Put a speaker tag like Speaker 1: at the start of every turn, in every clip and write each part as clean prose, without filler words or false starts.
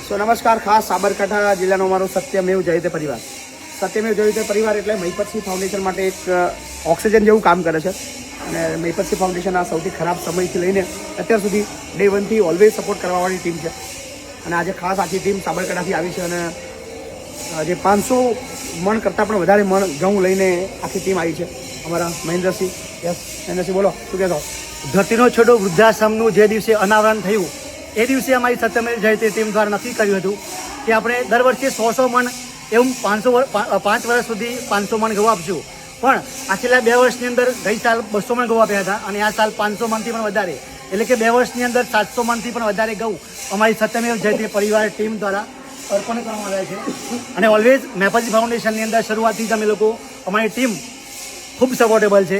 Speaker 1: સો નમસ્કાર, ખાસ સાબરકાંઠા જિલ્લાનો અમારો સત્યમેવ જયતે પરિવાર. સત્યમેવ જયતે પરિવાર એટલે મહિપતસિંહ ફાઉન્ડેશન માટે એક ઓક્સિજન જેવું કામ કરે છે. અને મહિપતસિંહ ફાઉન્ડેશન આ સૌથી ખરાબ સમયથી લઈને અત્યાર સુધી ડે 1 થી ઓલવેઝ સપોર્ટ કરવાવાળી ટીમ છે. અને આજે ખાસ આખી ટીમ સાબરકાંઠાથી આવી છે અને જે 500 મણ કરતાં પણ વધારે મણ ઘઉં લઈને આખી ટીમ આવી છે. અમારા મહેન્દ્રસિંહ. યસ મહેન્દ્રસિંહ, બોલો શું કહેશો?
Speaker 2: ધરતીનો છોડો વૃદ્ધાશ્રમનું જે દિવસે અનાવરણ થયું એ દિવસે અમારી સત્યમેવ જયતે ટીમ દ્વારા નક્કી કર્યું હતું કે આપણે દર વર્ષે 100 મણ એવું 5 વર્ષ સુધી 500 મણ ઘઉં આપશું. પણ આ છેલ્લા 2 વર્ષની અંદર ગઈ સાલ 200 મણ ઘઉં આપ્યા હતા અને આ સાલ 500 મણથી પણ વધારે, એટલે કે 2 વર્ષની અંદર 700 મણથી પણ વધારે ઘઉં અમારી સત્યમેવ જયતે પરિવાર ટીમ દ્વારા અર્પણ કરવામાં આવ્યા છે. અને ઓલવેઝ મહિપતસિંહ ફાઉન્ડેશનની અંદર શરૂઆતથી જ અમે લોકો અમારી ટીમ ખૂબ સપોર્ટેબલ છે.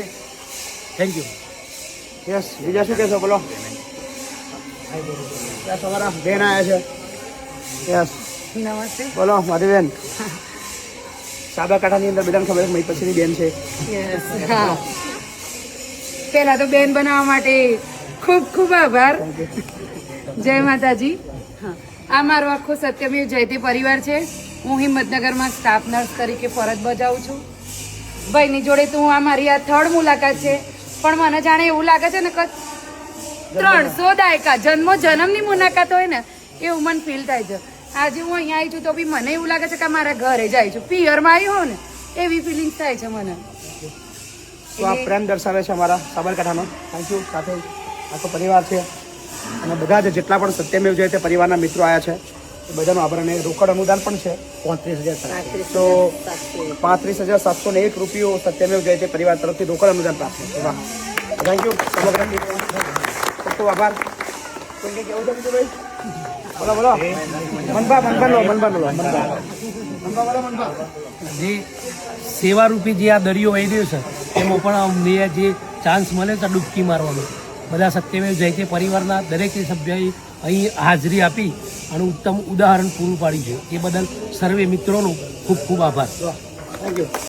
Speaker 2: Thank you.
Speaker 1: યસ, બીજા શું કહેશો? બોલો. યસ, અમારા બેન આવ્યા છે. યસ,
Speaker 3: નમસ્તે.
Speaker 1: બોલો માધવીબેન. સાબરકાંઠાની અંદર બધાને ખબર છે મહિપતસિંહની બેન છે.
Speaker 3: હા, પહેલા તો બેન બનાવવા માટે ખૂબ ખૂબ આભાર. જય માતાજી. હા, આ મારો આખો સત્યમેવ જયતે પરિવાર છે. હું હિંમતનગરમાં સ્ટાફ નર્સ તરીકે ફરજ બજાવું છું. ભાઈની જોડે તો આ મારી આ 3rd મુલાકાત છે, પણ મને જાણે એવું લાગે છે ને કે 300 દાયકા જન્મની મુલાકાત હોય ને એવું મને ફીલ થાય છે. આજે હું અહીંયા આવી છું તો બી મને એવું લાગે છે કે મારા ઘરે જાય છું, પિયરમાં આવી હોઉં ને એવી ફિલિંગ્સ થાય છે મને.
Speaker 1: તો આ પ્રેમ દર્શાવે છે અમારા સાબરકાંઠાનો. Thank you. સાથે આખો પરિવાર છે અને બધા જ જેટલા પણ સત્યમેવ જયતે પરિવારના મિત્રો આવ્યા છે એ બધાનો આભાર. અને રોકડ અનુદાન પણ છે 35,000. તો 35,701 રૂપિયો સત્યમેવ જયતે પરિવાર તરફથી રોકડ અનુદાન પ્રાપ્ત છે. વાહ, થેન્ક યુ. સમગ્ર ખૂબ ખૂબ આભાર. કોઈ કંઈ કહેવું છે બીજું ભાઈ? બોલો બોલો. મનભા બોલો.
Speaker 4: જે સેવારૂપી જે આ દરિયો વહી રહ્યો છે એમાં પણ અમને જે ચાન્સ મળે છે ડૂબકી મારવાનો, બધા સત્યમેવ જયતે પરિવારના દરેક સભ્યોએ અહીં હાજરી આપી અને ઉત્તમ ઉદાહરણ પૂરું પાડ્યું છે. એ બદલ સર્વે મિત્રોનો ખૂબ ખૂબ આભાર.
Speaker 1: Thank you.